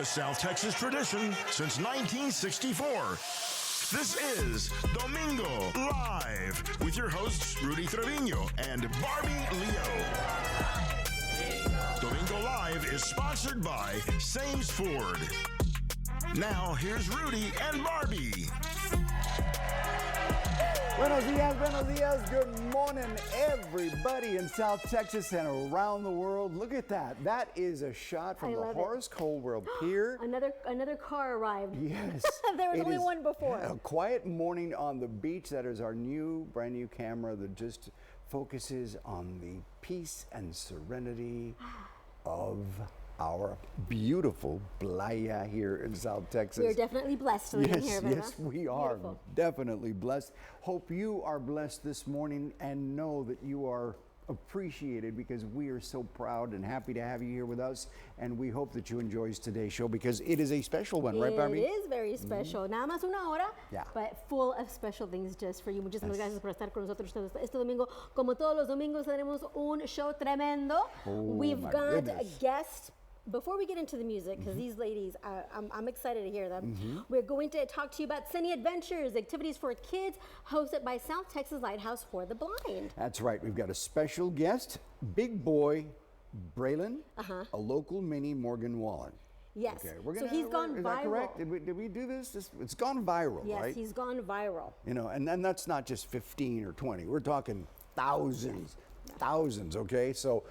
A South Texas tradition since 1964. This is Domingo Live with your hosts Rudy Trevino and Barbie Leo. Domingo Live is sponsored by Sames Ford. Now here's Rudy and Barbie. Buenos dias. Good morning, everybody in South Texas and around the world. Look at that. That is a shot from the Horace Coldwell Pier. Another car arrived. Yes. There was only one before. A quiet morning on the beach. That is our brand new camera that just focuses on the peace and serenity of our beautiful playa here in South Texas. We are definitely blessed living here, Bella. Yes, we are definitely blessed. Hope you are blessed this morning and know that you are appreciated because we are so proud and happy to have you here with us. And we hope that you enjoy today's show because it is a special one, right, Barbie? It is very special. Nada más una hora, but full of special things just for you. Muchísimas gracias por estar con nosotros este domingo. Como todos los domingos, tenemos un show tremendo. We've got a guest. Before we get into the music, because these ladies, I'm excited to hear them. We're going to talk to you about Sunny Adventures, activities for kids, hosted by South Texas Lighthouse for the Blind. That's right. We've got a special guest, Big Boy Braylon, a local mini Morgan Wallen. Yes. Okay, so he's gone viral. Is that correct? Did we do this? It's gone viral, right? Yes, he's gone viral. You know, and that's not just 15 or 20. We're talking thousands, okay? So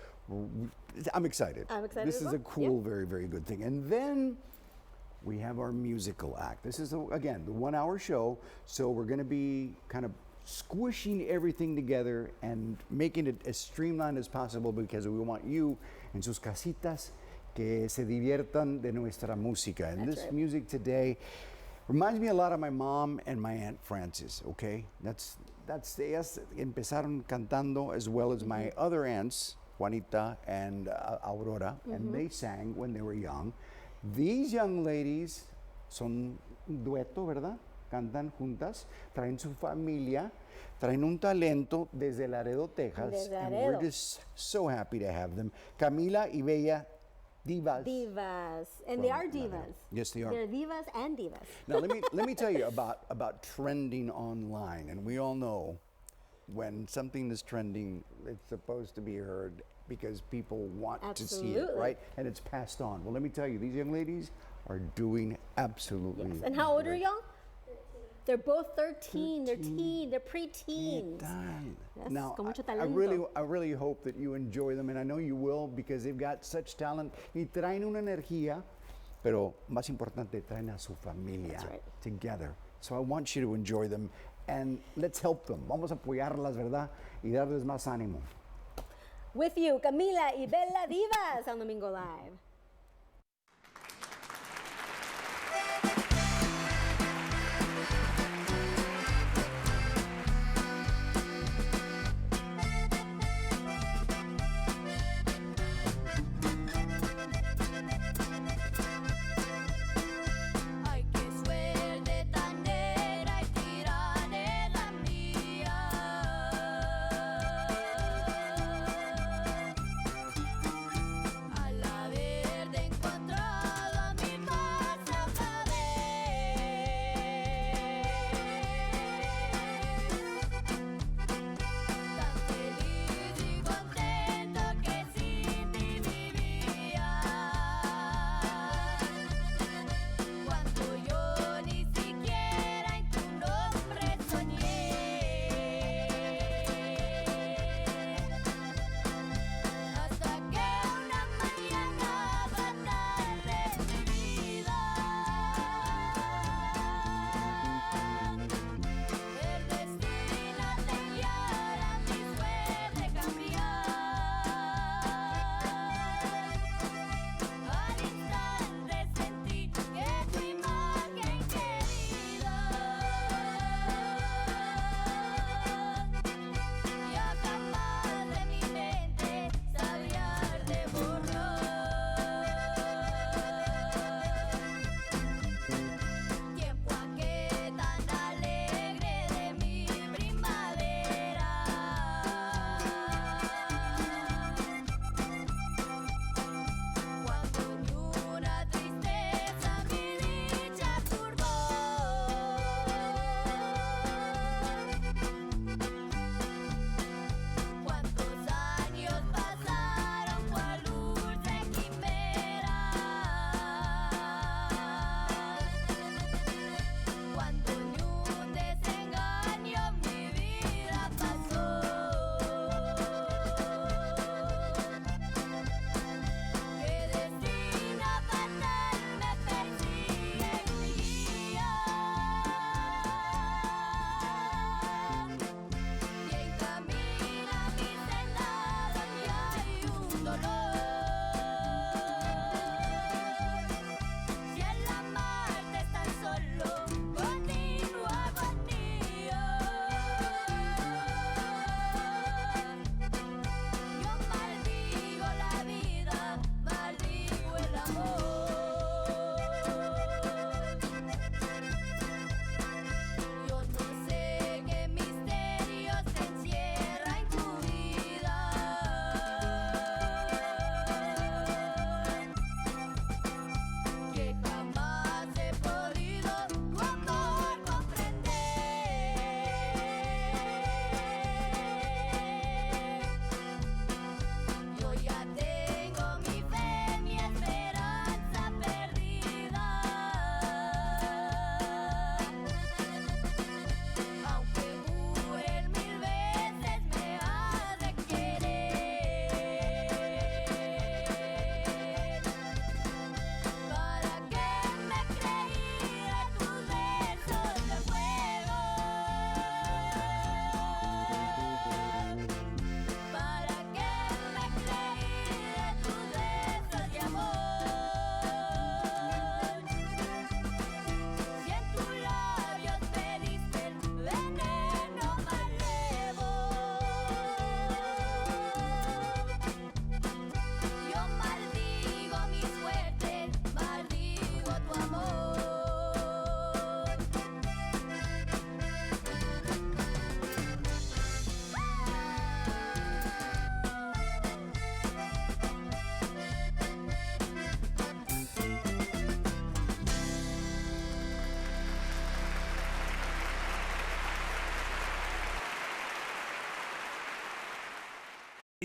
I'm excited. This is a cool, very, very good thing. And then we have our musical act. This is, again, the 1 hour show. So we're going to be kind of squishing everything together and making it as streamlined as possible because we want you en sus casitas que se diviertan de nuestra música. And this music today reminds me a lot of my mom and my Aunt Frances, okay? That's ellas empezaron cantando as well as my other aunts, Juanita and Aurora, and they sang when they were young. These young ladies son un dueto, ¿verdad? Cantan juntas, traen su familia, traen un talento desde Laredo, Texas, and we're just so happy to have them. Kamila y Bella Divas. Divas, and they are divas. Yes, they are. They're divas and divas. Now let me tell you about trending online, and we all know when something is trending, it's supposed to be heard because people want to see it, right? And it's passed on. Well, let me tell you, these young ladies are doing absolutely great. And how old are y'all? They're both 13. They're pre-teens. Yes, now, I really hope that you enjoy them, and I know you will because they've got such talent. Y traen una energía, pero más importante, traen a su familia together. So I want you to enjoy them, and let's help them. Vamos a apoyarlas, ¿verdad? Y darles más ánimo. With you, Kamila y Bella Divas on Domingo Live. A la vez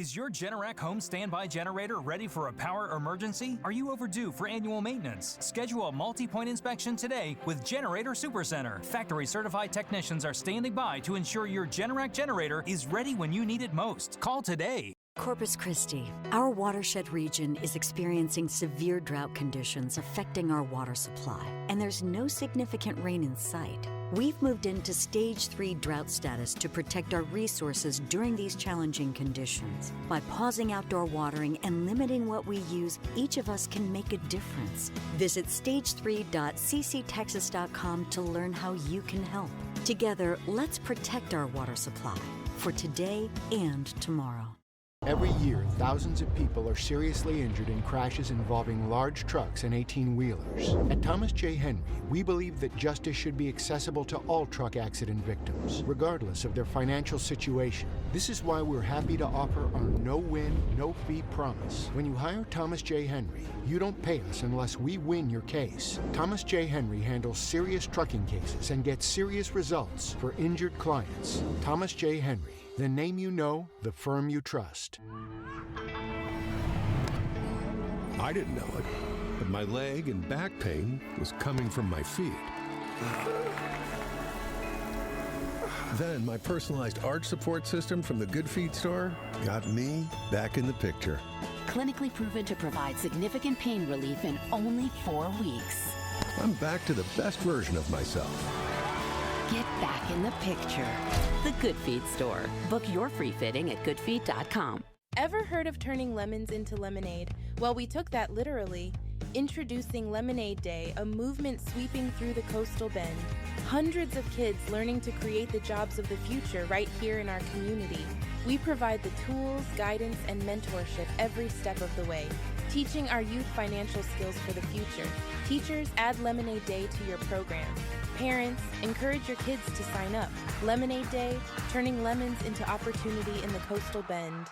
Is your Generac home standby generator ready for a power emergency? Are you overdue for annual maintenance? Schedule a multi-point inspection today with Generator Supercenter. Factory certified technicians are standing by to ensure your Generac generator is ready when you need it most. Call today. Corpus Christi, our watershed region is experiencing severe drought conditions affecting our water supply, and there's no significant rain in sight. We've moved into Stage 3 drought status to protect our resources during these challenging conditions. By pausing outdoor watering and limiting what we use, each of us can make a difference. Visit stage3.cctexas.com to learn how you can help. Together, let's protect our water supply for today and tomorrow. Every year, thousands of people are seriously injured in crashes involving large trucks and 18-wheelers. At Thomas J. Henry, we believe that justice should be accessible to all truck accident victims, regardless of their financial situation. This is why we're happy to offer our no-win, no-fee promise. When you hire Thomas J. Henry, you don't pay us unless we win your case. Thomas J. Henry handles serious trucking cases and gets serious results for injured clients. Thomas J. Henry. The name you know, the firm you trust. I didn't know it, but my leg and back pain was coming from my feet. Then my personalized arch support system from the Good Feet store got me back in the picture. Clinically proven to provide significant pain relief in only 4 weeks. I'm back to the best version of myself. Get back in the picture. The Good Feet store. Book your free fitting at goodfeet.com. Ever heard of turning lemons into lemonade? Well, we took that literally. Introducing Lemonade Day, a movement sweeping through the coastal bend. Hundreds of kids learning to create the jobs of the future right here in our community. We provide the tools, guidance, and mentorship every step of the way, teaching our youth financial skills for the future. Teachers, add Lemonade Day to your program. Parents, encourage your kids to sign up. Lemonade Day, turning lemons into opportunity in the coastal bend.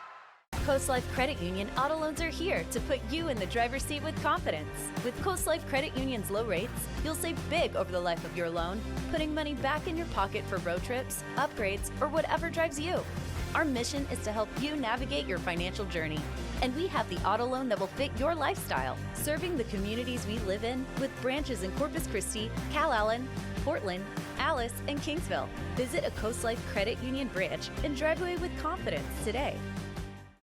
Coast Life Credit Union auto loans are here to put you in the driver's seat with confidence. With Coast Life Credit Union's low rates, you'll save big over the life of your loan, putting money back in your pocket for road trips, upgrades, or whatever drives you. Our mission is to help you navigate your financial journey, and we have the auto loan that will fit your lifestyle, serving the communities we live in with branches in Corpus Christi, Calallen, Portland, Alice, and Kingsville. Visit a Coast Life Credit Union branch and drive away with confidence today.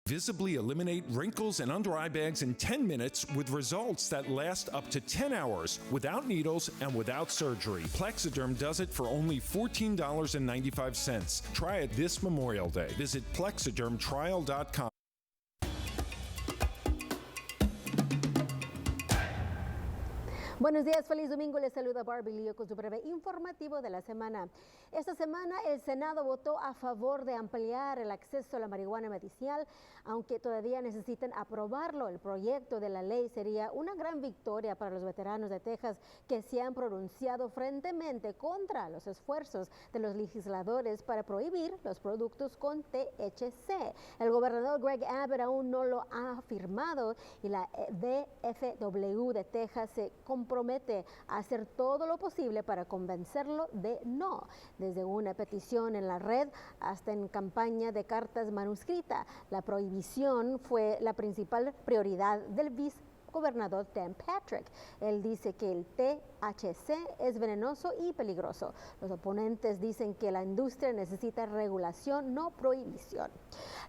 Visibly eliminate wrinkles and under eye bags in 10 minutes with results that last up to 10 hours without needles and without surgery. Plexiderm does it for only $14.95. Try it this Memorial Day. Visit plexidermtrial.com. Buenos días, feliz domingo. Les saluda Barbie Leo con su breve informativo de la semana. Esta semana el Senado votó a favor de ampliar el acceso a la marihuana medicinal, aunque todavía necesitan aprobarlo. El proyecto de la ley sería una gran victoria para los veteranos de Texas que se han pronunciado fuertemente contra los esfuerzos de los legisladores para prohibir los productos con THC. El gobernador Greg Abbott aún no lo ha firmado y la DFW de Texas se compromete a hacer todo lo posible para convencerlo de no, desde una petición en la red hasta en campaña de cartas manuscritas. La prohibición fue la principal prioridad del vicegobernador Dan Patrick. Él dice que el THC es venenoso y peligroso. Los oponentes dicen que la industria necesita regulación, no prohibición.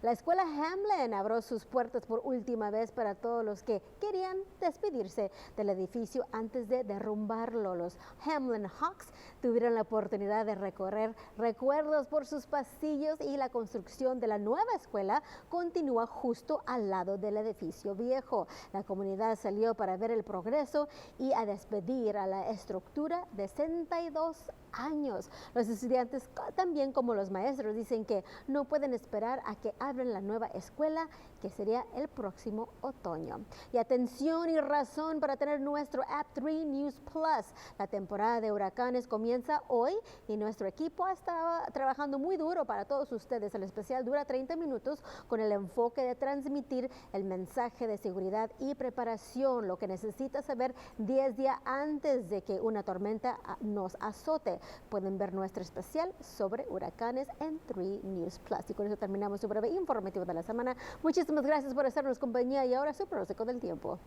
La escuela Hamlin abrió sus puertas por última vez para todos los que querían despedirse del edificio antes de derrumbarlo. Los Hamlin Hawks tuvieron la oportunidad de recorrer recuerdos por sus pasillos y la construcción de la nueva escuela continúa justo al lado del edificio viejo. La comunidad salió para ver el progreso y a despedir a la estructura de 62 años. Los estudiantes, también como los maestros, dicen que no pueden esperar a que abran la nueva escuela, que sería el próximo otoño. Y atención y razón para tener nuestro App 3 News Plus. La temporada de huracanes comienza hoy y nuestro equipo ha estado trabajando muy duro para todos ustedes. El especial dura 30 minutos con el enfoque de transmitir el mensaje de seguridad y preparación, lo que necesita saber 10 días antes de que una tormenta nos azote. pueden ver nuestro especial sobre huracanes en 3 News Plus. Y con eso terminamos su breve informativo de la semana. Muchísimas gracias por hacernos compañía y ahora su pronóstico del tiempo.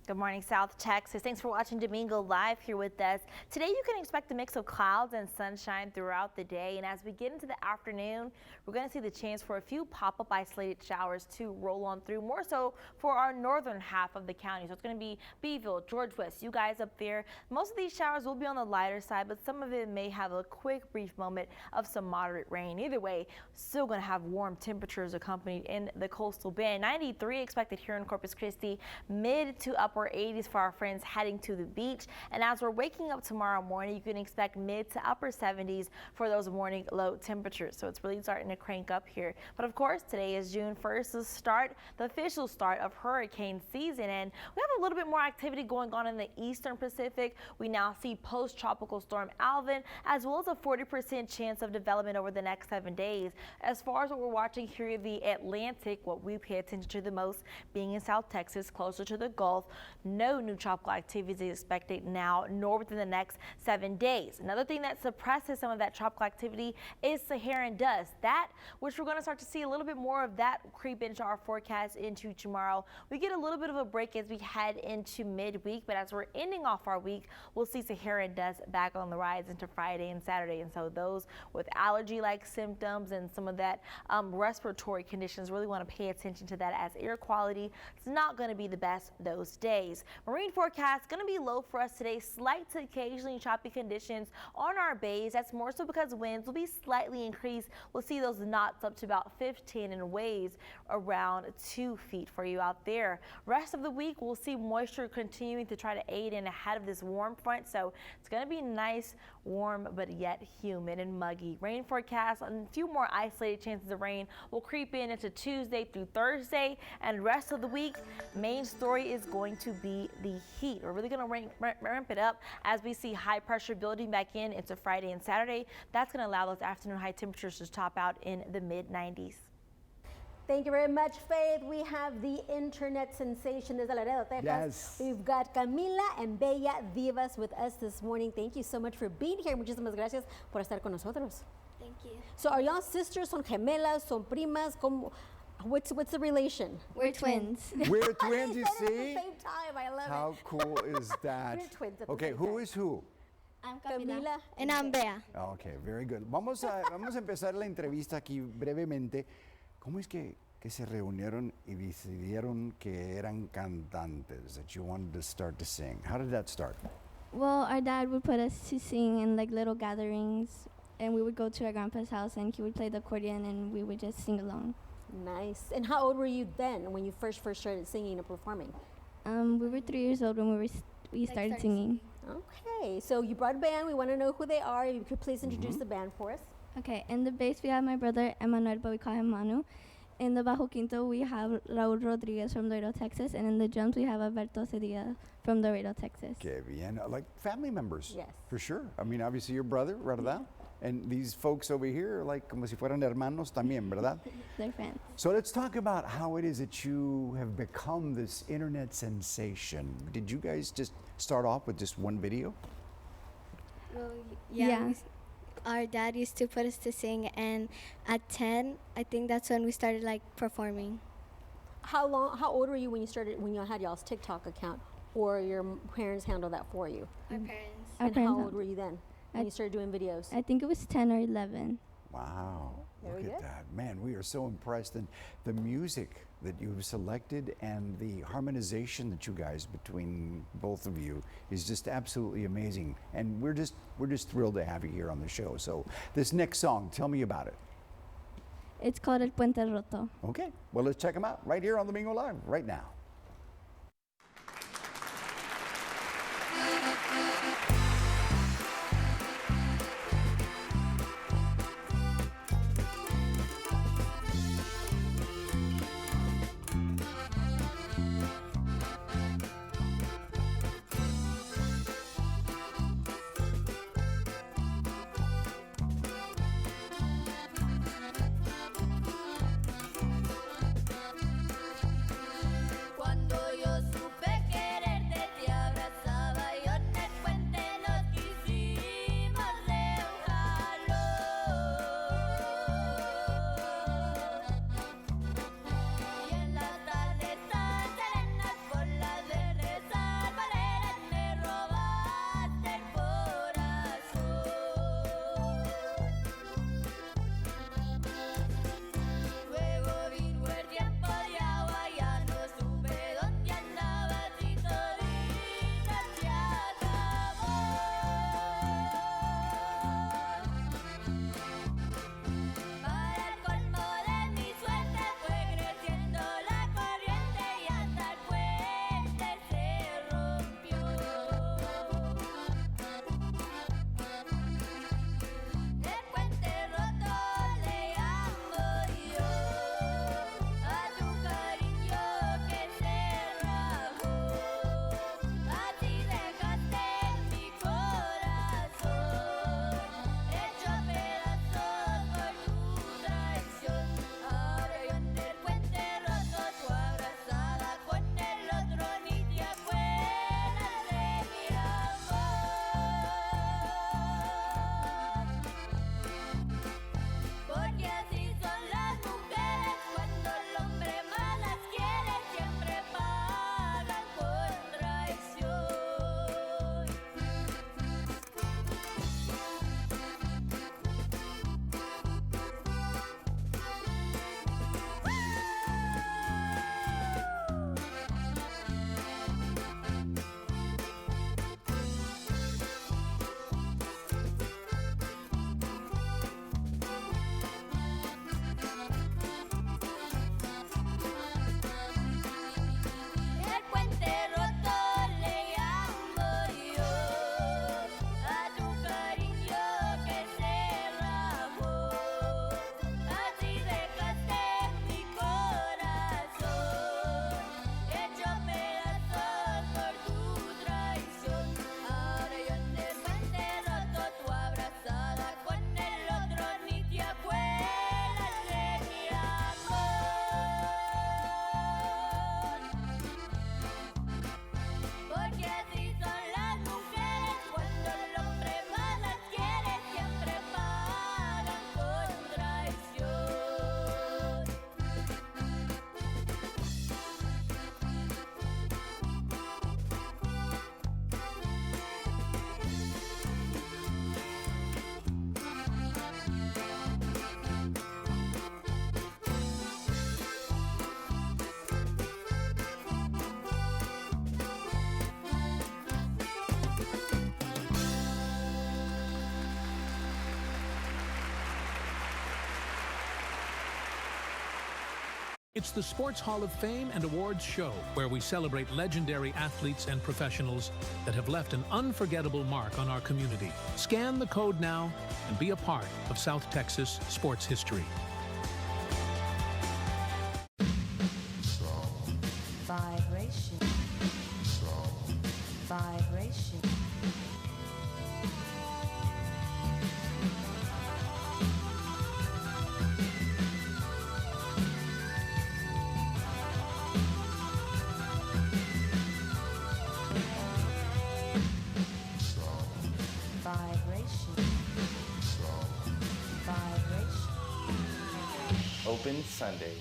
Good morning, South Texas. Thanks for watching Domingo Live here with us. Today you can expect a mix of clouds and sunshine throughout the day. And as we get into the afternoon, we're going to see the chance for a few pop-up isolated showers to roll on through, more so for our northern half of the county. So it's going to be Beeville, George West, you guys up there. Most of these showers will be on the lighter side, but some of it may have a quick, brief moment of some moderate rain. Either way, still going to have warm temperatures accompanied in the coastal bend. 93 expected here in Corpus Christi, mid to upper 80s for our friends heading to the beach. And as we're waking up tomorrow morning, you can expect mid to upper 70s for those morning low temperatures. So it's really starting to crank up here. But of course, today is June 1st, the official start of hurricane season. And we have a little bit more activity going on in the eastern Pacific. We now see post-tropical storm Alvin, as well as a 40% chance of development over the next 7 days. As far as what we're watching here in the Atlantic, what we pay attention to the most being in South Texas, closer to the Gulf, no new tropical activity is expected now, nor within the next 7 days. Another thing that suppresses some of that tropical activity is Saharan dust. That, which we're going to start to see a little bit more of that creep into our forecast into tomorrow. We get a little bit of a break as we head into midweek, but as we're ending off our week, we'll see Saharan dust back on the rise into Friday and Saturday. And so those with allergy-like symptoms and some of that respiratory conditions really want to pay attention to that, as air quality is not going to be the best those days. Marine forecast going to be low for us today. Slight to occasionally choppy conditions on our bays. That's more so because winds will be slightly increased. We'll see those knots up to about 15 and waves around 2 feet for you out there. Rest of the week, we'll see moisture continuing to try to aid in ahead of this warm front. So it's going to be nice, warm, but yet humid and muggy. Rain forecast, and a few more isolated chances of rain will creep in into Tuesday through Thursday. And rest of the week, main story is going to be the heat. We're really going to ramp it up as we see high pressure building back in into Friday and Saturday. That's going to allow those afternoon high temperatures to top out in the mid 90s. Thank you very much, Faith. We have the internet sensation desde Laredo, Texas. Yes. We've got Kamila and Bella Divas with us this morning. Thank you so much for being here. Muchísimas gracias por estar con nosotros. Thank you. So are y'all sisters? ¿Son gemelas? ¿Son primas? What's the relation? We're twins. We're twins, you At the see? same time, I love How it. cool is that? We're twins at the Okay, same who time. is who? I'm Camila and I'm Bea. Okay, very good. Vamos a empezar la entrevista aquí brevemente. ¿Cómo es que se reunieron y decidieron que eran cantantes, that you wanted to start to sing? How did that start? Well, our dad would put us to sing in like little gatherings, and we would go to our grandpa's house, and he would play the accordion, and we would just sing along. Nice. And how old were you then when you first started singing or performing? We were 3 years old when we started singing. Okay, so you brought a band. We want to know who they are. If you could please introduce the band for us. Okay, in the bass we have my brother Emmanuel, but we call him Manu. In the bajo quinto we have Raul Rodriguez from Laredo, Texas, and in the drums we have Alberto Cedilla from Laredo, Texas. Que bien, like family members. Yes. For sure. I mean, obviously your brother, ¿verdad? And these folks over here, like como si fueran hermanos también, ¿verdad? They're friends. So let's talk about how it is that you have become this internet sensation. Did you guys just start off with just one video? Well, Yeah. Our dad used to put us to sing, and at 10, I think that's when we started like performing. How old were you when you had y'all's TikTok account, or your parents handled that for you? Our parents. And parents how old were you then when you started doing videos? I think it was 10 or 11. Wow. Very Look at good. that. Man, we are so impressed. And the music that you've selected and the harmonization that you guys, between both of you, is just absolutely amazing. And we're just thrilled to have you here on the show. So this next song, tell me about it. It's called El Puente Roto. Okay, well, let's check them out right here on Domingo Live right now. It's the Sports Hall of Fame and Awards show, where we celebrate legendary athletes and professionals that have left an unforgettable mark on our community. Scan the code now and be a part of South Texas sports history. Vibration. Vibration. Open Sundays.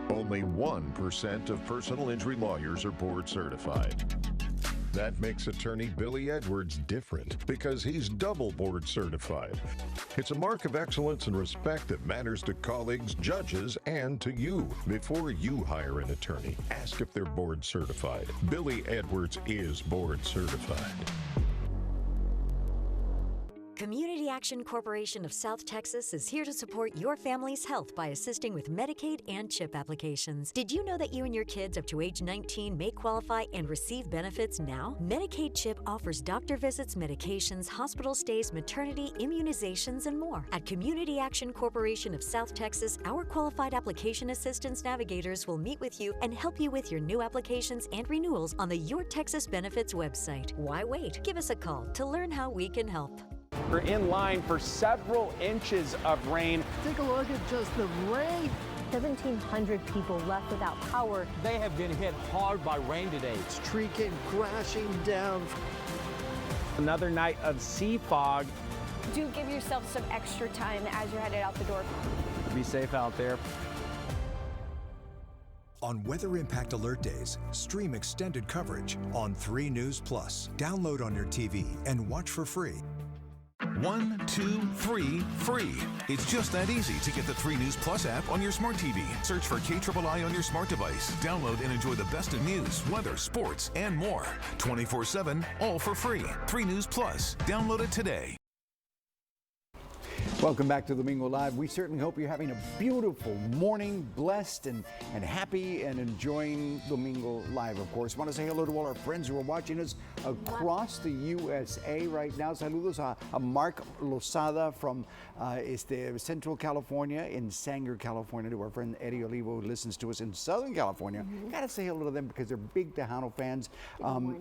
Only 1% of personal injury lawyers are board certified. That makes attorney Billy Edwards different because he's double board certified. It's a mark of excellence and respect that matters to colleagues, judges, and to you. Before you hire an attorney, ask if they're board certified. Billy Edwards is board certified. Community Action Corporation of South Texas is here to support your family's health by assisting with Medicaid and CHIP applications. Did you know that you and your kids up to age 19 may qualify and receive benefits now? Medicaid CHIP offers doctor visits, medications, hospital stays, maternity, immunizations, and more. At Community Action Corporation of South Texas, our qualified application assistance navigators will meet with you and help you with your new applications and renewals on the Your Texas Benefits website. Why wait? Give us a call to learn how we can help. We're in line for several inches of rain. Take a look at just the rain. 1,700 people left without power. They have been hit hard by rain today. This tree came crashing down. Another night of sea fog. Do give yourself some extra time as you're headed out the door. Be safe out there. On Weather Impact Alert Days, stream extended coverage on 3 News Plus. Download on your TV and watch for free. 1, 2, 3, free. It's just that easy to get the 3 News Plus app on your smart TV. Search for KIII on your smart device. Download and enjoy the best in news, weather, sports, and more. 24/7, all for free. 3 News Plus. Download it today. Welcome back to Domingo Live. We certainly hope you're having a beautiful morning, blessed and happy and enjoying Domingo Live, of course. Want to say hello to all our friends who are watching us across the USA right now. Saludos a Mark Lozada from Central California, in Sanger, California, to our friend Eddie Olivo who listens to us in Southern California. Got to say hello to them because they're big Tejano fans.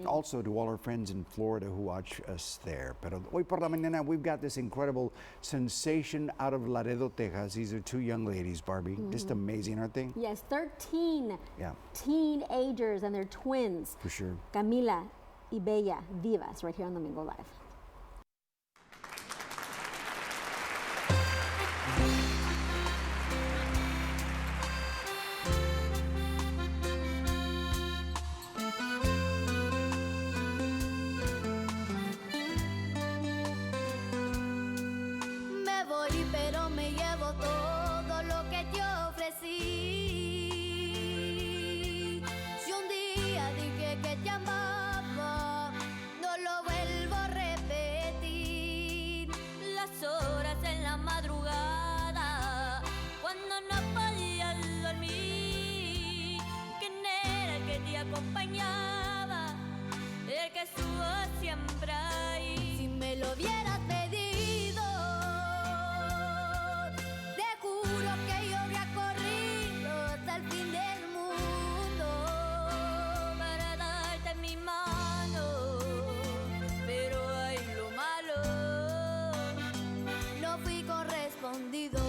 Also to all our friends in Florida who watch us there. Pero hoy por la mañana we've got this incredible sensation out of Laredo, Texas. These are 2 young ladies, Barbie. Just amazing, aren't they? Yes, 13 teenagers, and they're twins. For sure. Kamila y Bella Divas, right here on Domingo Live. Acompañaba, el que estuvo siempre ahí. Si me lo hubieras pedido, te juro que yo habría corrido hasta el fin del mundo para darte mi mano. Pero ay, lo malo, no fui correspondido.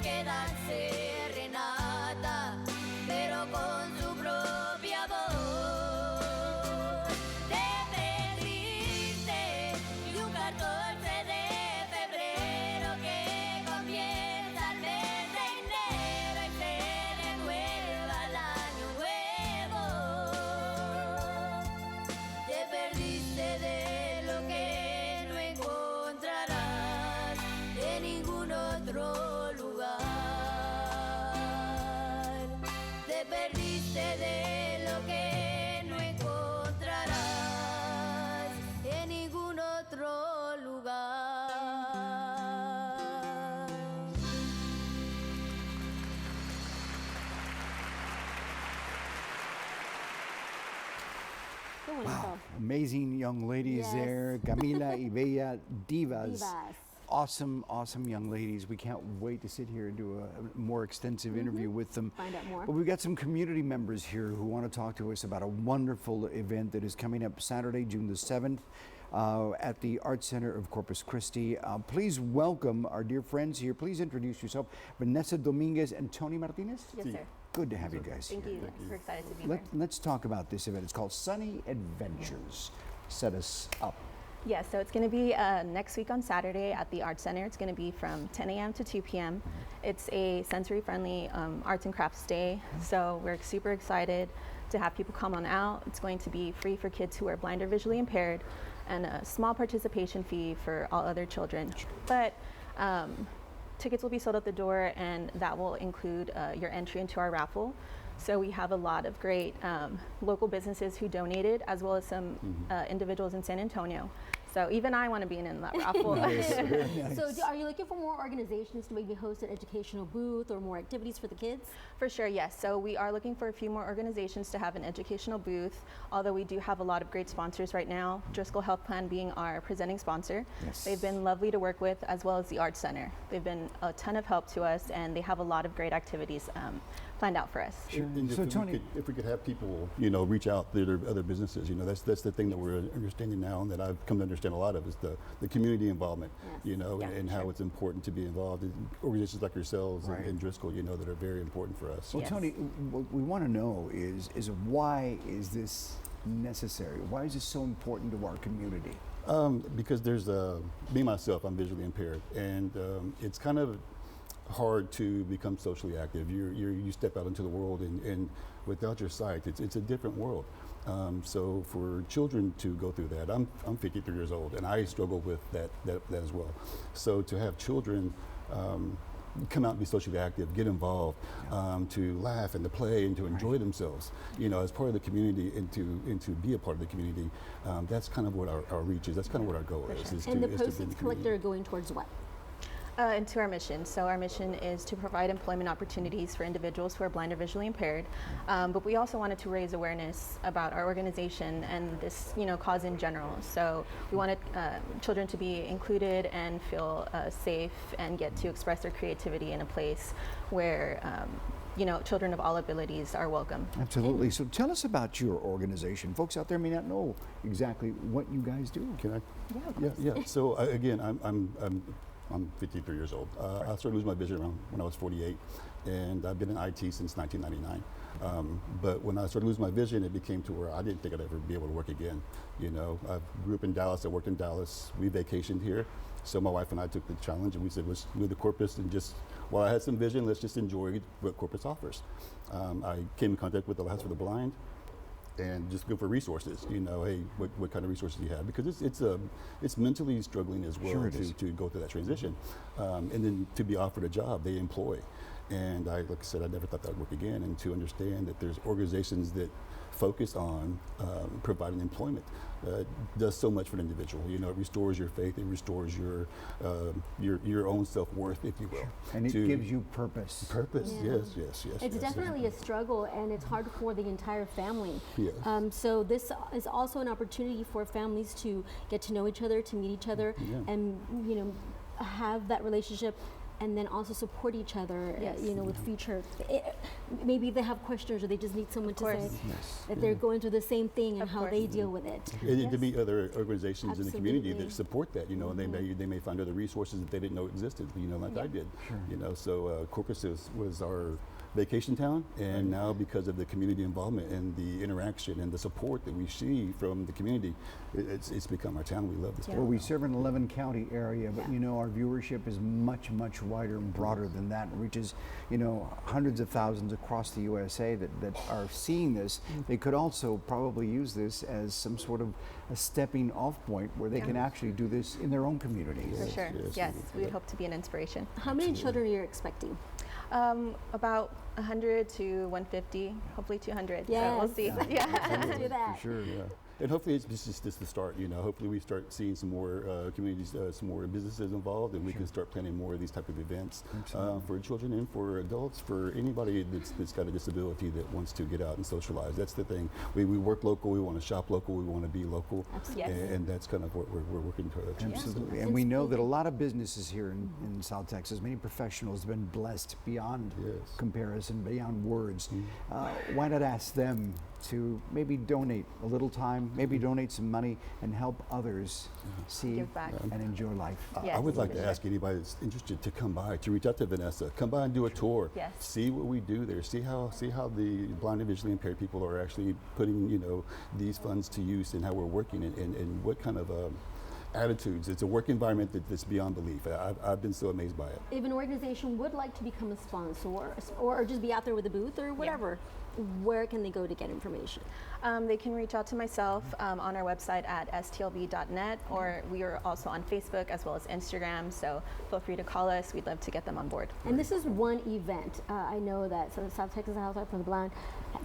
que dan serenata, pero con su propia voz. Te perdiste y un 14 de febrero que comienza el mes de enero y se renueva el año nuevo. Te perdiste de lo que no encontrarás en ningún otro lugar. Te perdiste de lo que no encontrarás en ningún otro lugar. Qué bonito. Wow, amazing young ladies Yes. there. Kamila y Bella Divas. Divas. Awesome, awesome young ladies. We can't wait to sit here and do a more extensive interview with them. Find out more. But we've got some community members here who want to talk to us about a wonderful event that is coming up Saturday, June the 7th. At the Arts Center of Corpus Christi. Please welcome our dear friends here. Please introduce yourself. Vanessa Dominguez and Tony Martinez. Yes, sir. Good to have you guys Thank here. you. We're excited to be Let's talk about this event. It's called Sunny Adventures. Set us up. Yeah, so it's going to be next week on Saturday at the Arts Center. It's going to be from 10 a.m. to 2 p.m. It's a sensory-friendly arts and crafts day, so we're super excited to have people come on out. It's going to be free for kids who are blind or visually impaired, and a small participation fee for all other children. But tickets will be sold at the door, and that will include your entry into our raffle. So we have a lot of great local businesses who donated, as well as some individuals in San Antonio. So even I want to be in that raffle. Nice. Very nice. So are you looking for more organizations to maybe host an educational booth or more activities for the kids? For sure, yes. So we are looking for a few more organizations to have an educational booth, although we do have a lot of great sponsors right now, Driscoll Health Plan being our presenting sponsor. Yes. They've been lovely to work with, as well as the Arts Center. They've been a ton of help to us, and they have a lot of great activities planned out for us. And So Tony, if we could have people, reach out to their other businesses, that's the thing that we're understanding now, and that I've come to understand a lot of, is the community involvement, and how it's important to be involved in organizations like yourselves and Driscoll, that are very important for us. well, Tony, what we want to know is why is this necessary? Why is this so important to our community? Because there's me myself, I'm visually impaired, and it's kind of hard to become socially active. You step out into the world, and without your sight, it's a different world. So for children to go through that, I'm 53 years old, and I struggle with that as well. So to have children come out and be socially active, get involved, to laugh and to play and to enjoy themselves, as part of the community, and to be a part of the community, that's kind of what our reach is. That's kind of what our goal is. And the proceeds collected are going towards what? Into our mission. So our mission is to provide employment opportunities for individuals who are blind or visually impaired. But we also wanted to raise awareness about our organization and this, cause in general. So we wanted children to be included and feel safe and get to express their creativity in a place where children of all abilities are welcome. Absolutely. So tell us about your organization. Folks out there may not know exactly what you guys do. Can I? Yeah. Yeah. So again, I'm 53 years old. I started losing my vision around when I was 48, and I've been in IT since 1999. But when I started losing my vision, it became to where I didn't think I'd ever be able to work again. I grew up in Dallas. I worked in Dallas. We vacationed here. So my wife and I took the challenge, and we said, let's move to Corpus, and just, while I had some vision, let's just enjoy what Corpus offers. I came in contact with the Alliance for the Blind, and just go for resources. Hey, what kind of resources do you have? Because it's mentally struggling as well. Sure to go through that transition, and then to be offered a job, they employ. And like I said, I never thought that would work again. And to understand that there's organizations that focus on providing employment does so much for an individual. It restores your faith, it restores your own self-worth, if you will. And it gives you purpose. Purpose, Yeah. yes. It's definitely a struggle, and it's hard for the entire family. Yes. So this is also an opportunity for families to get to know each other, to meet each other, and have that relationship, and then also support each other, Yes. with future. maybe they have questions or they just need someone to say Yes. that they're going through the same thing and how they deal with it. And to meet other organizations in the community Absolutely. that support that, you know, and they may find other resources that they didn't know existed, you know, like I did. Sure. You know, so Corpus was our vacation town, and now because of the community involvement and the interaction and the support that we see from the community, it's become our town. We love this town. Well, we serve an 11 county area, but you know, our viewership is much, much wider and broader than that. It reaches, you know, hundreds of thousands across the USA that are seeing this. They could also probably use this as some sort of a stepping off point where they can actually do this in their own communities. For sure. Yes, we would hope to be an inspiration. How many children are you expecting? About 100 to 150, hopefully 200. Yes. So we'll see. Yeah. Let's do that. For sure, yeah. And hopefully it's just the start, you know. Hopefully we start seeing some more communities, some more businesses involved, and we can start planning more of these type of events for children and for adults, for anybody that's got a disability that wants to get out and socialize. That's the thing. We work local, we want to shop local, we want to be local. Absolutely. And that's kind of what we're working towards. Absolutely. And we know that a lot of businesses here in South Texas, many professionals have been blessed beyond comparison, beyond words. Why not ask them to maybe donate a little time, maybe donate some money, and help others see Give back. and enjoy life? I would like to ask anybody that's interested to come by, to reach out to Vanessa, come by and do a tour. Yes. See what we do there. See how the blind and visually impaired people are actually putting, you know, these funds to use and how we're working and what kind of attitudes. It's a work environment that's beyond belief. I've been so amazed by it. If an organization would like to become a sponsor or just be out there with a booth or whatever, where can they go to get information? They can reach out to myself on our website at stlb.net, or we are also on Facebook as well as Instagram, so feel free to call us. We'd love to get them on board. And this is one event. I know that South Texas House for the Blind,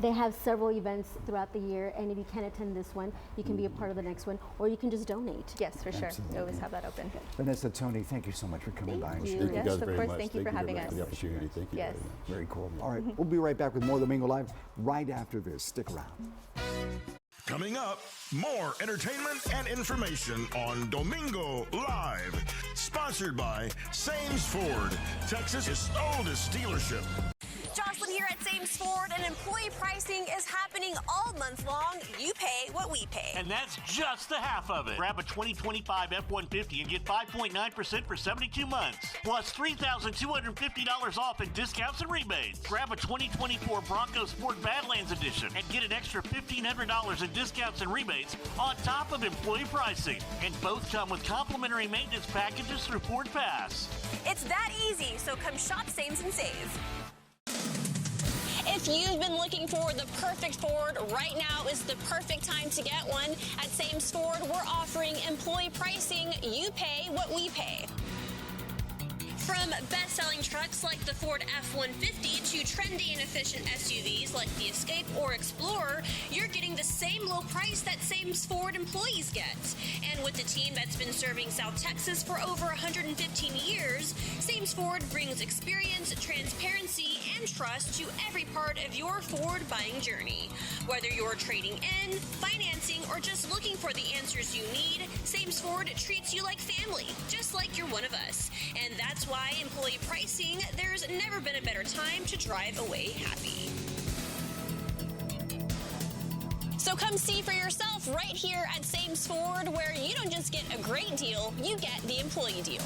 they have several events throughout the year, and if you can't attend this one, you can be a part of the next one, or you can just donate. Yes, for sure. Absolutely. We always have that open. Vanessa, Tony, thank you so much for coming by and you. sharing. Thank you Yes, guys of very course. much. Thank you for having very much us. for the opportunity. Thank you Yes. very much. Very cool. All right, we'll be right back with more Domingo Live right after this. Stick around. Coming up, more entertainment and information on Domingo Live. Sponsored by Sames Ford, Texas's oldest dealership. Jocelyn here at Sames Ford, and employee pricing is happening all month long. You pay what we pay. And that's just the half of it. Grab a 2025 F-150 and get 5.9% for 72 months, plus $3,250 off in discounts and rebates. Grab a 2024 Bronco Sport Badlands Edition and get an extra $1,500 in discounts and rebates on top of employee pricing. And both come with complimentary maintenance packages through Ford Pass. It's that easy, so come shop Sames and save. If you've been looking for the perfect Ford, right now is the perfect time to get one. At Sames Ford, we're offering employee pricing. You pay what we pay. From best-selling trucks like the Ford F-150 to trendy and efficient SUVs like the Escape or Explorer, you're getting the same low price that Sames Ford employees get. And with the team that's been serving South Texas for over 115 years, Sames Ford brings experience, transparency, and trust to every part of your Ford buying journey. Whether you're trading in, financing, or just looking for the answers you need, Sames Ford treats you like family, just like you're one of us. And that's why employee pricing, there's never been a better time to drive away happy. So come see for yourself right here at Sames Ford, where you don't just get a great deal, you get the employee deal.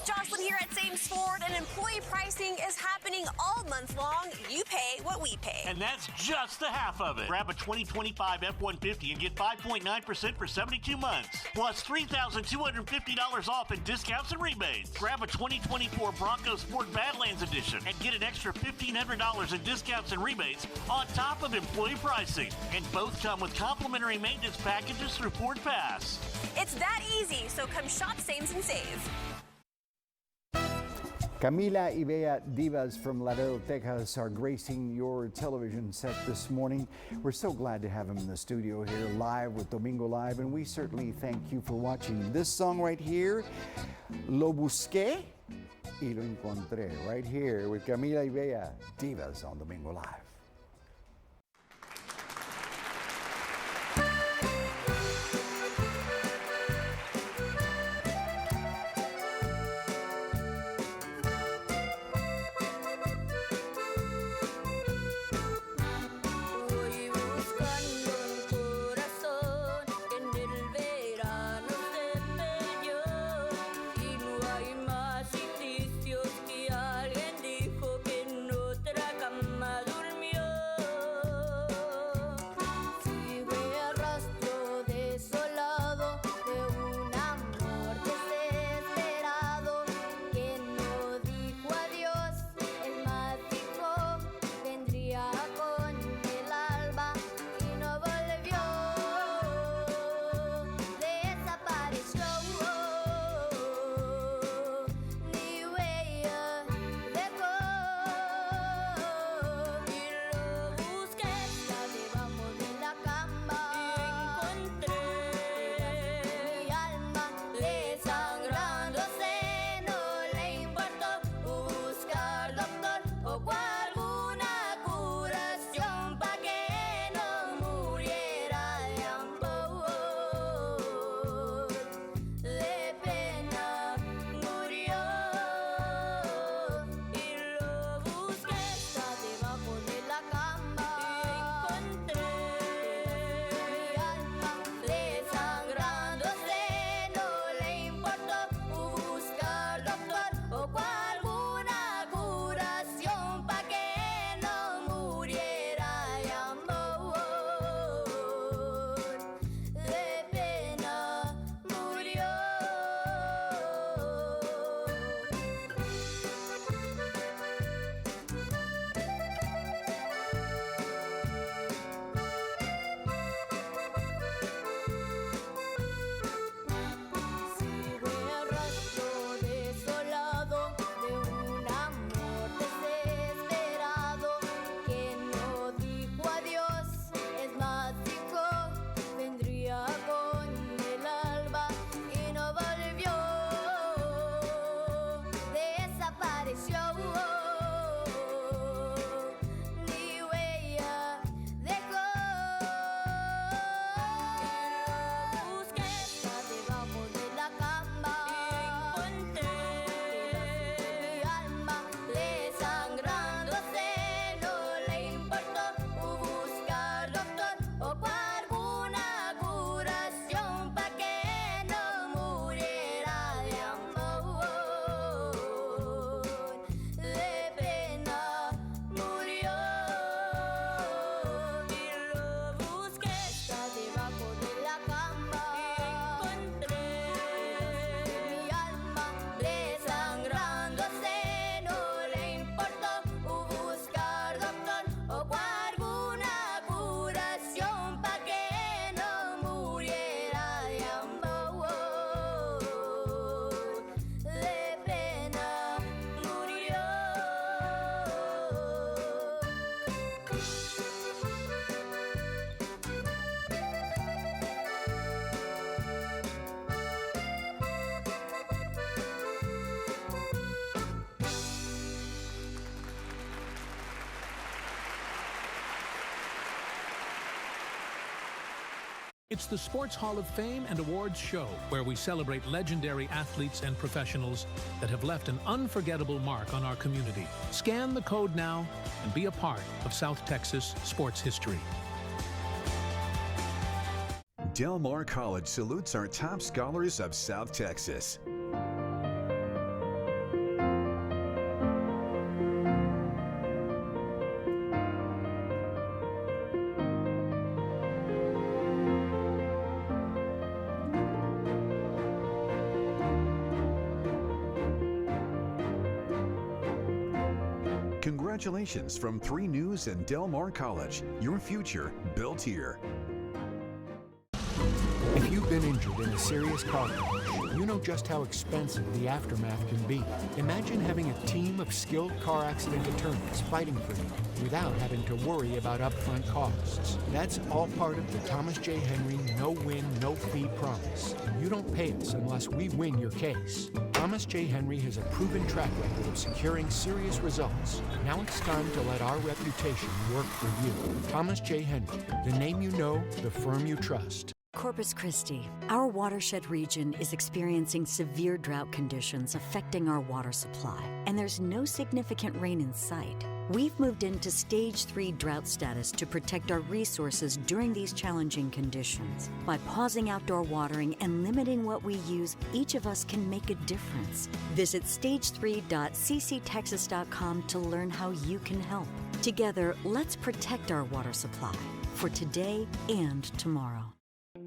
Jocelyn here at Sames Ford, and employee pricing is happening all month long. You pay what we pay. And that's just the half of it. Grab a 2025 F-150 and get 5.9% for 72 months, plus $3,250 off in discounts and rebates. Grab a 2024 Bronco Sport Badlands Edition and get an extra $1,500 in discounts and rebates on top of employee pricing. And both come with complimentary maintenance packages through Ford Pass. It's that easy, so come shop Sames and save. Kamila y Bella Divas from Laredo, Texas are gracing your television set this morning. We're so glad to have them in the studio here live with Domingo Live, and we certainly thank you for watching. This song right here, Lo Busqué y Lo Encontré, right here with Kamila y Bella Divas on Domingo Live. It's the Sports Hall of Fame and Awards show where we celebrate legendary athletes and professionals that have left an unforgettable mark on our community. Scan the code now and be a part of South Texas sports history. Del Mar College salutes our top scholars of South Texas. Congratulations from 3 News and Del Mar College. Your future built here. If you've been injured in a serious car crash, you know just how expensive the aftermath can be. Imagine having a team of skilled car accident attorneys fighting for you without having to worry about upfront costs. That's all part of the Thomas J. Henry no-win, no-fee promise. You don't pay us unless we win your case. Thomas J. Henry has a proven track record of securing serious results. Now it's time to let our reputation work for you. Thomas J. Henry, the name you know, the firm you trust. Corpus Christi, our watershed region is experiencing severe drought conditions affecting our water supply, and there's no significant rain in sight. We've moved into Stage 3 drought status to protect our resources during these challenging conditions. By pausing outdoor watering and limiting what we use, each of us can make a difference. Visit stage3.cctexas.com to learn how you can help. Together, let's protect our water supply for today and tomorrow.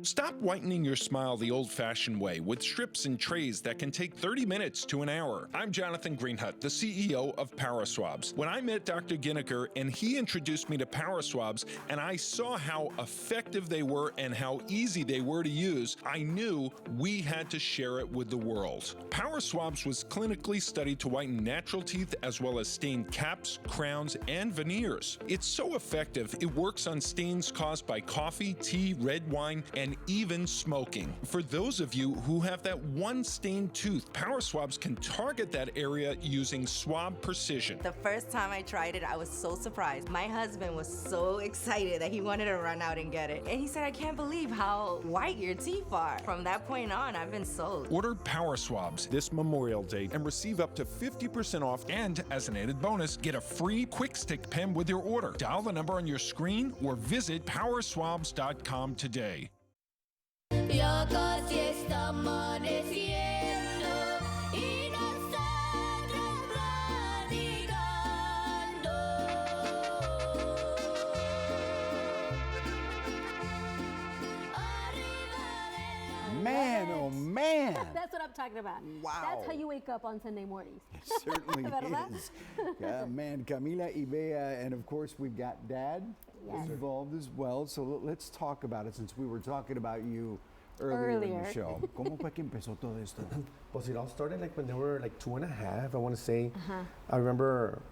Stop whitening your smile the old-fashioned way with strips and trays that can take 30 minutes to an hour. I'm Jonathan Greenhut, the CEO of Power Swabs. When I met Dr. Ginniker and he introduced me to Power Swabs and I saw how effective they were and how easy they were to use, I knew we had to share it with the world. Power Swabs was clinically studied to whiten natural teeth as well as stain caps, crowns, and veneers. It's so effective, it works on stains caused by coffee, tea, red wine, and even smoking. For those of you who have that one stained tooth, Power Swabs can target that area using swab precision. The first time I tried it, I was so surprised. My husband was so excited that he wanted to run out and get it. And he said, I can't believe how white your teeth are. From that point on, I've been sold. Order Power Swabs this Memorial Day and receive up to 50% off, and as an added bonus, get a free quick stick pen with your order. Dial the number on your screen or visit powerswabs.com today. Loco si está amaneciendo y nosotros platicando. Man, oh man! That's what I'm talking about. Wow. That's how you wake up on Sunday mornings. It certainly is. Yeah, man, Kamila y Bella, and of course we've got Dad involved as well. So let's talk about it since we were talking about you earlier in the show. ¿Cómo fue que empezó todo esto? Pues it all started like when they were like 2.5, I want to say. I remember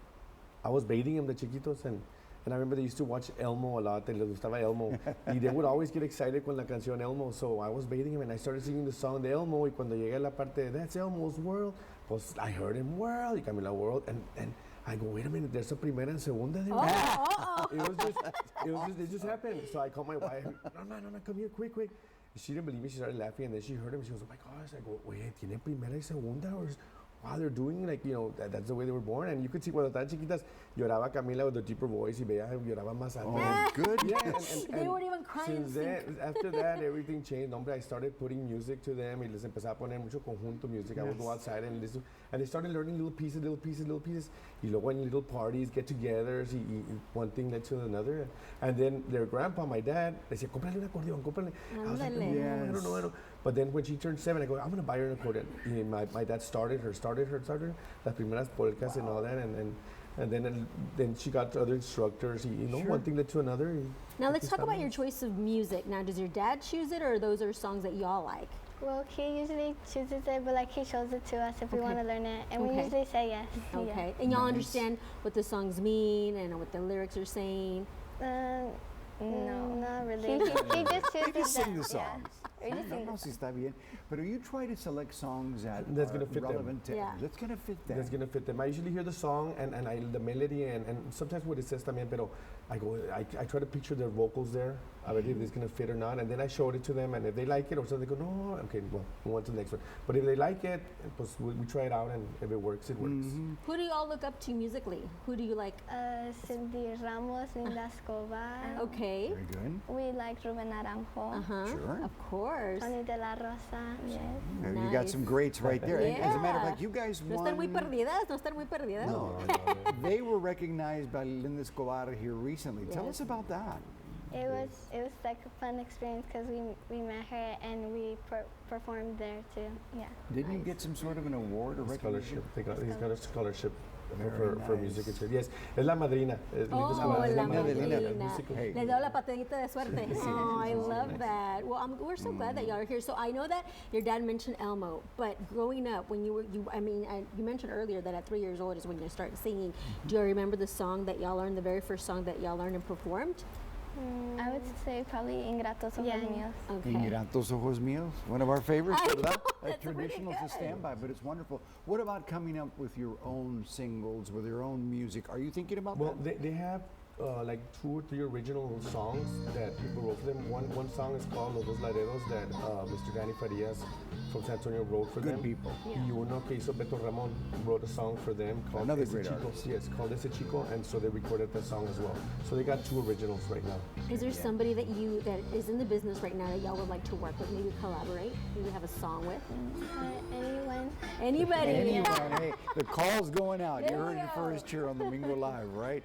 I was bathing them, the chiquitos, and I remember they used to watch Elmo a lot. Les gustaba Elmo. Y they would always get excited con la canción Elmo. So I was bathing him and I started singing the song de Elmo. Y cuando llegué a la parte de That's Elmo's World, pues I heard him World, y Kamila World, and I go, wait a minute, there's a primera and segunda. It just happened. So I called my wife, no, come here, quick. She didn't believe me. She started laughing, and then she heard him. She was, oh my gosh. I go, wait, ¿tiene primera y segunda? Or wow, they're doing like, you know, that's the way they were born. And you could see cuando estaban chiquitas, lloraba Kamila with a deeper voice y Bella lloraba más alto. Oh, good. Yeah, they weren't even crying. Since then, after that, everything changed. Hombre, I started putting music to them. Y les empezaba a poner mucho conjunto music. I would go outside and listen. And they started learning little pieces. Y luego in little parties, get-togethers, y one thing led to another. And then their grandpa, my dad, they said, cómprale un acordeón, cómprale. I was like, no, I don't know. But then when she turned 7, I go, I'm going to buy her an accordion. And my dad started her, las primeras polkas and all that. And then she got other instructors. You know, one thing led to another. Now let's talk about your choice of music. Now, does your dad choose it, or those are songs that y'all like? Well, he usually chooses it, but like he shows it to us if we want to learn it, and we usually say yes. Okay, and y'all understand what the songs mean and what the lyrics are saying? No, not really. He just chooses They just sing the songs. Yeah. No, si está bien. But you try to select songs that's are gonna fit relevant them. That's going to fit them. That's going to fit them. I usually hear the song and the melody and sometimes what it says también, pero I try to picture their vocals there. a ver if it's gonna fit or not. And then I showed it to them, and if they like it or something, they go, no, okay, well, we'll on to the next one. But if they like it, pues we try it out, and if it works, it works. Who do you all look up to musically? Who do you like? Cindy Ramos, Linda Escobar. Okay. Very good. We like Ruben Naranjo. Sure. Of course. Tony de la Rosa. Yes. There you got some greats right there. And as a matter of fact, you guys No won. están muy perdidas, no están muy perdidas. No. They were recognized by Linda Escobar here recently. Tell us about that. It was like a fun experience because we met her and we performed there too. Yeah. Didn't you get some sort of an award or recognition? Scholarship. He's got a scholarship for nice. music. Yes, es la madrina. Oh, la madrina. Hey. Le doy la patadita de suerte. Oh, I love that. Well, we're so glad that y'all are here. So I know that your dad mentioned Elmo, but growing up, when you mentioned earlier that at 3 years old is when you started singing. Do you remember the song that y'all learned, the very first song that y'all learned and performed? I would say probably Ingratos Ojos Míos. Okay. Ingratos Ojos Míos, one of our favorites. That's traditional to stand by, but it's wonderful. What about coming up with your own singles, with your own music? Are you thinking about that? Well, they have like 2 or 3 original songs that people wrote for them. One song is called Los Dos Laredos that Mr. Danny Farias from San Antonio wrote for them. Good people. Y uno que hizo Beto Ramon wrote a song for them called Another Ese great Chico. artist. Yes, called Ese Chico, and so they recorded that song as well. So they got 2 originals right now. Is there somebody that is in the business right now that y'all would like to work with, maybe collaborate, maybe have a song with? Anyone. Anybody. Anyone. Hey, the call's going out. There You heard we it go. first here on Domingo Live, right?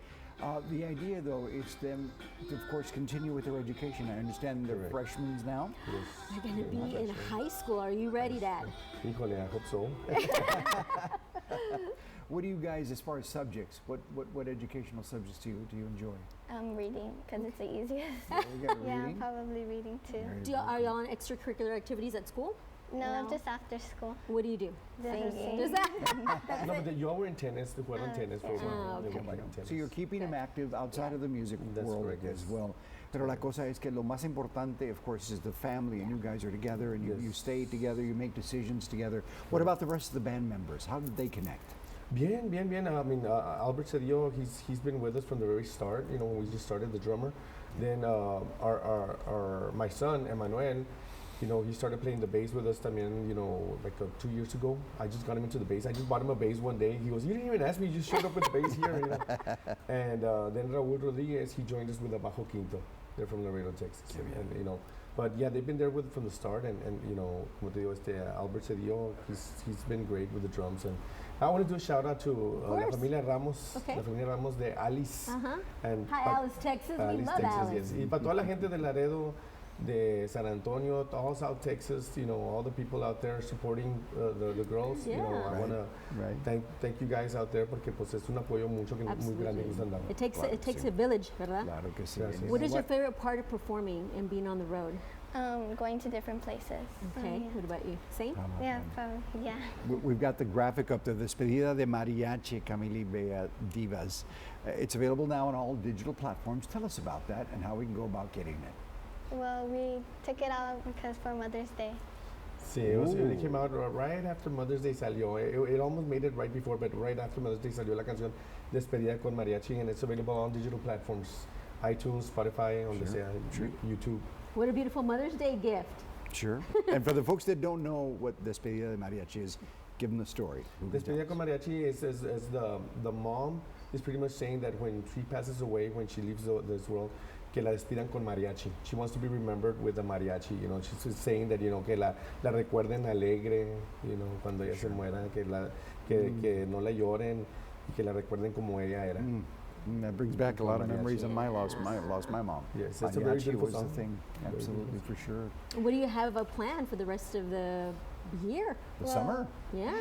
The idea, though, is them to, of course, continue with their education. I understand they're freshmen now. You're going to be in high school. Are you ready, Dad? Híjole, I hope so. What do you guys, as far as subjects, what educational subjects do you enjoy? Reading, because it's the easiest. You got Yeah, reading? probably reading too. Are y'all on extracurricular activities at school? No, just after school. What do you do? Singing. Just that? No, but you all were in tennis. They were on tennis for a while. They went back in tennis. So you're keeping them active outside of the music world correct, as yes. well. Pero la cosa es que lo más importante, of course, is the family, and you guys are together, and you stay together, you make decisions together. What about the rest of the band members? How did they connect? Bien. I mean, Albert Cedillo, he's been with us from the very start. You know, when we just started, the drummer. Then my son Emmanuel, you know, he started playing the bass with us también, you know, like 2 years ago. I just got him into the bass. I just bought him a bass one day. He goes, you didn't even ask me, you just showed up with the bass here, you know. And then Raúl Rodriguez, he joined us with the Bajo Quinto. They're from Laredo, Texas. And you know, but yeah, they've been there from the start. And you know, como te digo, Albert Cedillo, he's been great with the drums. And I want to do a shout out to La Familia Ramos, La Familia Ramos de Alice. And Hi, Alice, Texas. We love Texas, Alice. yes. Y para toda la gente de Laredo, de San Antonio, all South Texas, you know, all the people out there supporting the girls. You know, I want to thank you guys out there porque pues es un apoyo mucho que muy grande que nos han dado. It takes a village, ¿verdad? Claro que sí. What is your favorite part of performing and being on the road? Going to different places. Okay. What about you? Same? Yeah, probably. Yeah. We've got the graphic up there, Despedida de Mariachi, Kamila y Bella Divas. It's available now on all digital platforms. Tell us about that and how we can go about getting it. Well, we took it out because for Mother's Day. Sí, it came out right after Mother's Day salió. It almost made it right before, but right after Mother's Day salió la canción Despedida con Mariachi, and it's available on digital platforms, iTunes, Spotify, donde sea, YouTube. What a beautiful Mother's Day gift. Sure. And for the folks that don't know what Despedida de Mariachi is, give them the story. Despedida con Mariachi is the mom is pretty much saying that when she passes away, when she leaves this world, que la despidan con mariachi. She wants to be remembered with a mariachi, you know. She's saying that, you know, que la recuerden alegre, you know, cuando ella se muera, que no la lloren y que la recuerden como ella era. That brings back a lot of memories, and I lost my mom. Yes, it's a very beautiful was song. the thing, absolutely, for sure. What do you have a plan for the rest of the year? The summer? Yeah.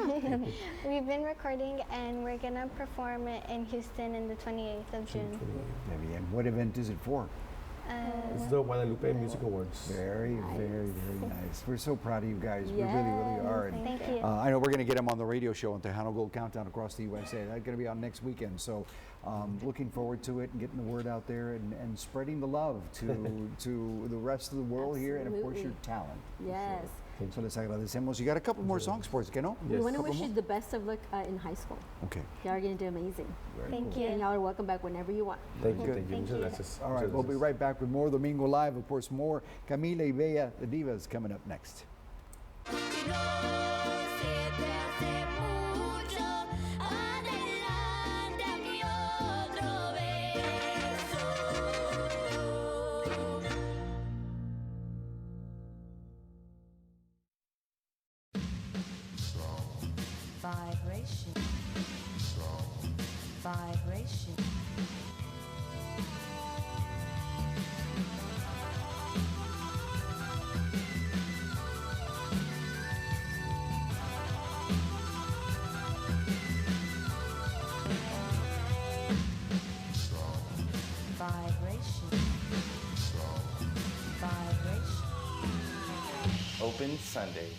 We've been recording and we're going to perform it in Houston in the 28th of June. And what event is it for? It's the Guadalupe Music Awards. Very, very nice. We're so proud of you guys. We really, really are. And, Thank you. I know we're going to get them on the radio show on Tejano Gold Countdown across the USA. That's going to be on next weekend. So looking forward to it and getting the word out there and spreading the love to the rest of the world here and, of course, your talent. Yes. So les agradecemos. You got a couple more songs for us, ¿qué no? We want to wish you the best of luck in high school. Okay. Y'all are going to do amazing. Thank you. And y'all are welcome back whenever you want. Thank you. Muchas gracias. All right, we'll be right back with more Domingo Live. Of course, more Kamila y Bella Divas coming up next. Vibration. Vibration. Vibration. Vibration. Open Sundays.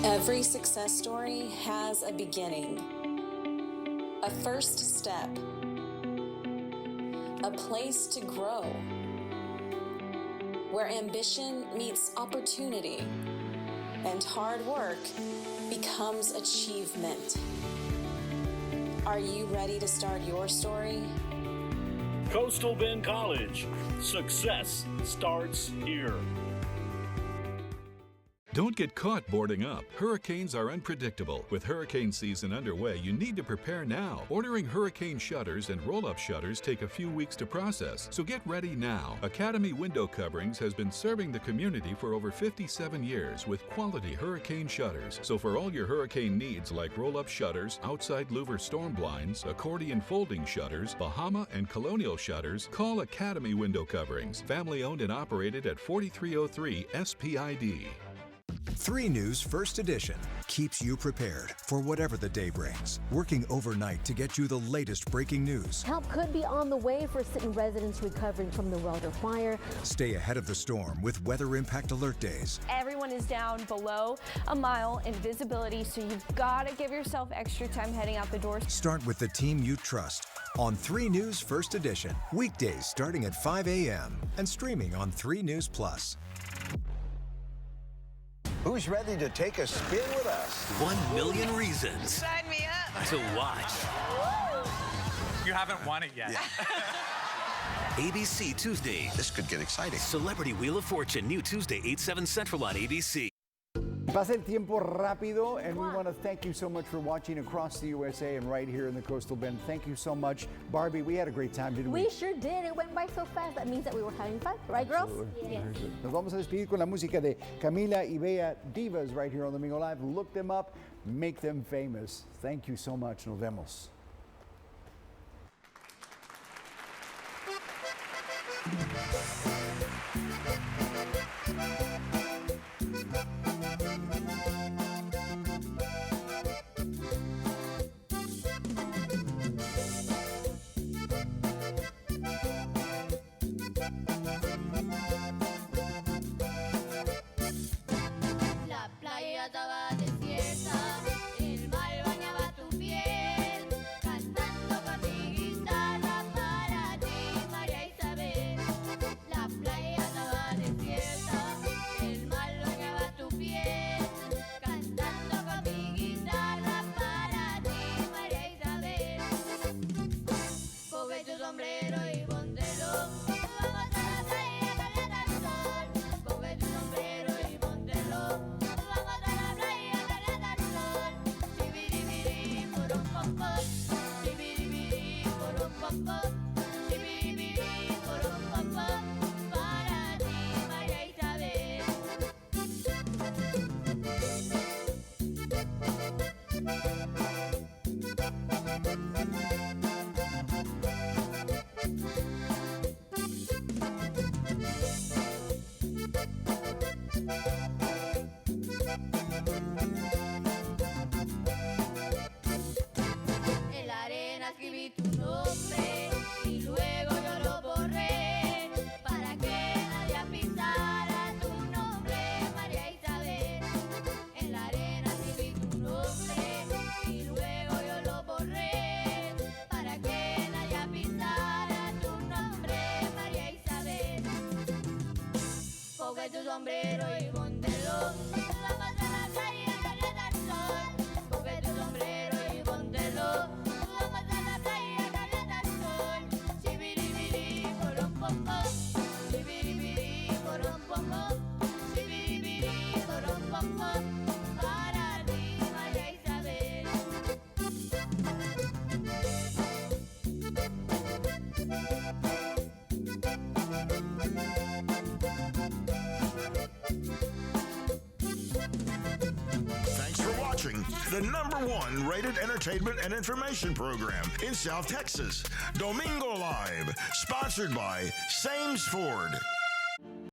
Every success story has a beginning, a first step, a place to grow, where ambition meets opportunity and hard work becomes achievement. Are you ready to start your story? Coastal Bend College. Success starts here. Don't get caught boarding up. Hurricanes are unpredictable. With hurricane season underway, you need to prepare now. Ordering hurricane shutters and roll-up shutters take a few weeks to process, so get ready now. Academy Window Coverings has been serving the community for over 57 years with quality hurricane shutters. So for all your hurricane needs like roll-up shutters, outside louver storm blinds, accordion folding shutters, Bahama and Colonial shutters, call Academy Window Coverings. Family owned and operated at 4303 SPID. 3 News First Edition keeps you prepared for whatever the day brings, working overnight to get you the latest breaking news. Help could be on the way for Sinton residents recovering from the Welder fire. Stay ahead of the storm with weather impact alert days. Everyone is down below a mile in visibility, so you've got to give yourself extra time heading out the doors. Start with the team you trust on 3 News First Edition, weekdays starting at 5 a.m. and streaming on 3 News Plus. Who's ready to take a spin with us? 1 million reasons Sign me up to watch. You haven't won it yet. ABC Tuesday. This could get exciting. Celebrity Wheel of Fortune, new Tuesday, 8/7 Central on ABC. Pasa el tiempo rápido, and we want to thank you so much for watching across the USA and right here in the Coastal Bend. Thank you so much. Barbie, we had a great time, didn't we? We sure did. It went by so fast. That means that we were having fun. Right, girls? Yes. Nos vamos a despedir con la música de Kamila y Bella Divas right here on Domingo Live. Look them up, make them famous. Thank you so much. Nos vemos. La playa estaba desierta, el mar bañaba tu piel, cantando con mi guitarra para ti, María Isabel. La playa estaba desierta, el mar bañaba tu piel, cantando con mi guitarra para ti, María Isabel. Coge tu sombrero y póntelo, vamos a la playa a calentar el sol. Coge tu sombrero y póntelo. Vamos a la playa a calentar el sol. Chibiribiri, porum pom pom. Chibiribiri, porum pom pom. Chibiribiri, porum pom pom. Para ti, María Isabel. sombrero y póntelo. Vamos a la playa a calentar el sol. Coge tu sombrero y póntelo. Vamos a la playa a calentar el sol. Chibiribiri, porom pom pom. Chibiribiri, porom pom pom. Chibiribiri, porom pom pom. Para arriba, María Isabel. Thanks for watching the #1 rated entertainment and information program in South Texas, Domingo Live, sponsored by Sames Ford.